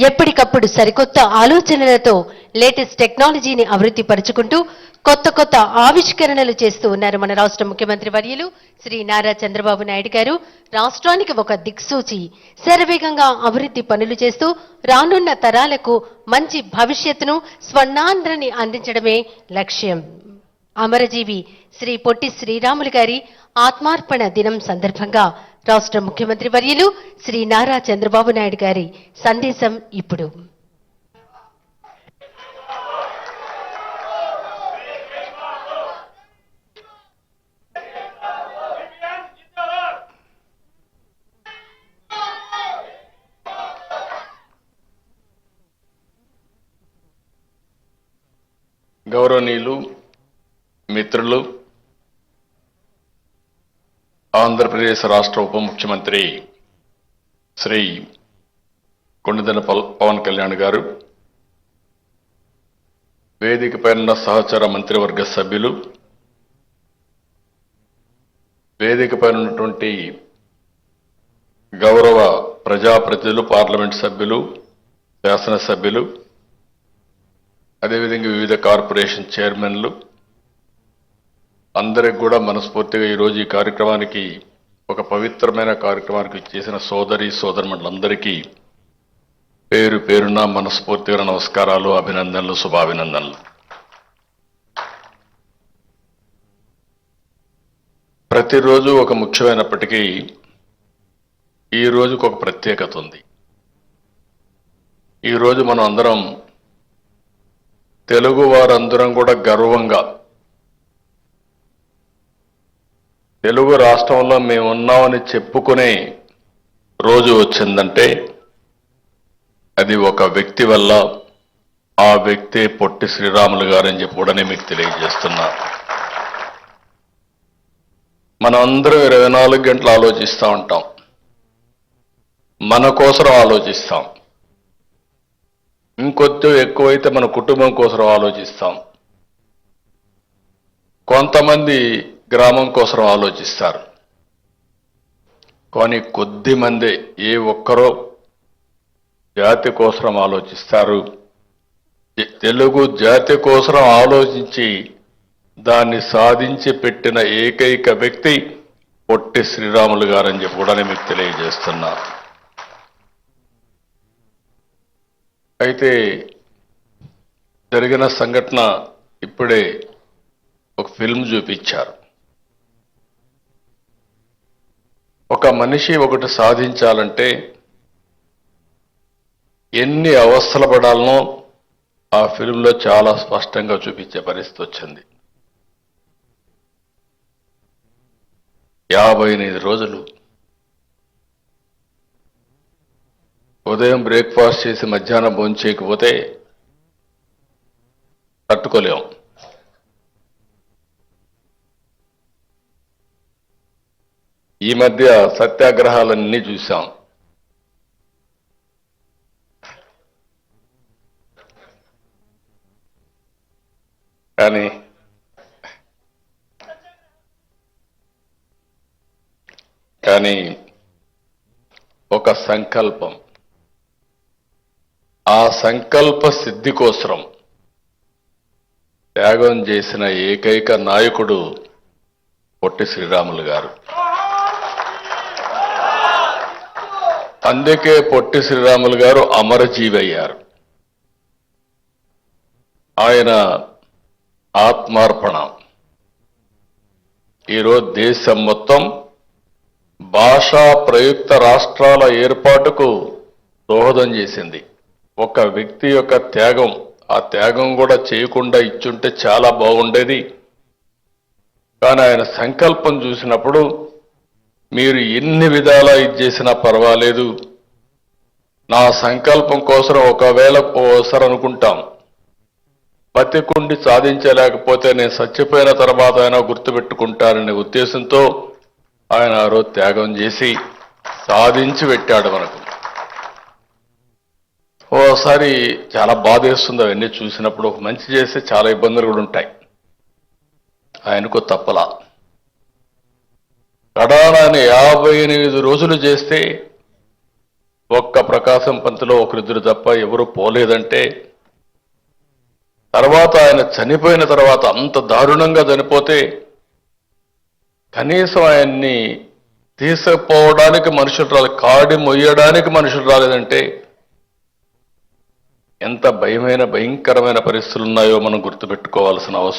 ఎప్పటికప్పుడు సరికొత్త ఆలోచనలతో లేటెస్ట్ టెక్నాలజీని అభివృద్ధి పరుచుకుంటూ కొత్త కొత్త ఆవిష్కరణలు చేస్తూ ఉన్నారు మన రాష్ట్ర ముఖ్యమంత్రి వర్యులు శ్రీ నారా చంద్రబాబు నాయుడు గారు. రాష్ట్రానికి ఒక దిక్సూచి, శరవేగంగా అభివృద్ధి పనులు చేస్తూ రానున్న తరాలకు మంచి భవిష్యత్తును, స్వర్ణాంధ్రని అందించడమే లక్ష్యం. అమరజీవి శ్రీ పొట్టి శ్రీరాములు గారి ఆత్మార్పణ దినం సందర్భంగా రాష్ట్ర ముఖ్యమంత్రి వర్యులు శ్రీ నారా చంద్రబాబు నాయుడు గారి సందేశం ఇప్పుడు. గౌరవనీయులు, మిత్రులు, ఆంధ్రప్రదేశ్ రాష్ట్ర ఉప ముఖ్యమంత్రి శ్రీ కొండదెల పవన్ కళ్యాణ్ గారు, వేదికపై ఉన్న సహచర మంత్రివర్గ సభ్యులు, వేదికపై ఉన్నటువంటి గౌరవ ప్రజాప్రతినిధులు, పార్లమెంట్ సభ్యులు, శాసనసభ్యులు, అదేవిధంగా వివిధ కార్పొరేషన్ చైర్మన్లు అందరికి కూడా మనస్ఫూర్తిగా ఈరోజు ఈ కార్యక్రమానికి, ఒక పవిత్రమైన కార్యక్రమానికి చేసిన సోదరులందరికీ పేరు పేరున మనస్ఫూర్తిగా నమస్కారాలు, అభినందనలు, శుభాభినందనలు. ప్రతిరోజు ఒక ముఖ్యమైనప్పటికీ ఈ రోజుకు ఒక ప్రత్యేకత ఉంది. ఈరోజు మనం అందరం, తెలుగు వారందరం కూడా గర్వంగా తెలుగు రాష్ట్రంలో మేము ఉన్నామని చెప్పుకునే రోజు వచ్చిందంటే అది ఒక వ్యక్తి వల్ల. ఆ వ్యక్తి పొట్టి శ్రీరాములు గారని చెప్పి కూడా మీకు తెలియజేస్తున్నా. మనం అందరం 24 గంటలు ఆలోచిస్తూ ఉంటాం, మన కోసం ఆలోచిస్తాం. ఇంకొద్ది ఎక్కువైతే మన కుటుంబం కోసం ఆలోచిస్తాం. కొంతమంది గ్రామం కోసం ఆలోచిస్తారు. కానీ కొద్ది మంది, ఏ ఒక్కరో జాతి కోసం ఆలోచిస్తారు. తెలుగు జాతి కోసం ఆలోచించి దాన్ని సాధించి పెట్టిన ఏకైక వ్యక్తి పొట్టి శ్రీరాములు గారని చెప్పి కూడా మీకు తెలియజేస్తున్నా. అయితే జరిగిన సంఘటన ఇప్పుడే ఒక ఫిల్మ్ చూపించారు. ఒక మనిషి ఒకటి సాధించాలంటే ఎన్ని అవస్థలు పడాలనో ఆ ఫిల్మ్లో చాలా స్పష్టంగా చూపించే పరిస్థితి వచ్చింది. 58 రోజులు ఉదయం బ్రేక్ఫాస్ట్ చేసి మధ్యాహ్నం భోజనం చేయకపోతే తట్టుకోలేం. ఈ మధ్య సత్యాగ్రహాలన్నీ చూశాం. కానీ ఒక సంకల్పం, ఆ సంకల్ప సిద్ధి కోసం త్యాగం చేసిన ఏకైక నాయకుడు పొట్టి శ్రీరాములు గారు. అందుకే పొట్టి శ్రీరాములు గారు అమరజీవి అయ్యారు. ఆయన ఆత్మార్పణ ఈరోజు దేశం మొత్తం భాషా ప్రయుక్త రాష్ట్రాల ఏర్పాటుకు దోహదం చేసింది. ఒక వ్యక్తి యొక్క త్యాగం, ఆ త్యాగం కూడా చేయకుండా ఇచ్చుంటే చాలా బాగుండేది. కానీ ఆయన సంకల్పం చూసినప్పుడు మీరు ఎన్ని విధాలా ఇది చేసినా పర్వాలేదు, నా సంకల్పం కోసం ఒకవేళ ఓసారి అనుకుంటాం, బతికుండి సాధించలేకపోతే నేను చచ్చిపోయిన తర్వాత అయినా గుర్తుపెట్టుకుంటారనే ఉద్దేశంతో ఆయన ఆ రోజు త్యాగం చేసి సాధించి పెట్టాడు మనకు. ఓసారి చాలా బాధేస్తుంది అవన్నీ చూసినప్పుడు. ఒక మంచి చేస్తే చాలా ఇబ్బందులు కూడా ఉంటాయి. ఆయనకు తప్పలా. కడానాన్ని 58 రోజులు చేస్తే ఒక్క ప్రకాశం పంతులో ఒకరిద్దరు తప్ప ఎవరు పోలేదంటే, తర్వాత ఆయన చనిపోయిన తర్వాత అంత దారుణంగా చనిపోతే కనీసం ఆయన్ని తీసుకుపోవడానికి మనుషులు రాలేదు, కాడి మొయ్యడానికి మనుషులు రాలేదంటే ఎంత భయమైన భయంకరమైన పరిస్థితులు ఉన్నాయో మనం గుర్తుపెట్టుకోవాల్సిన అవసరం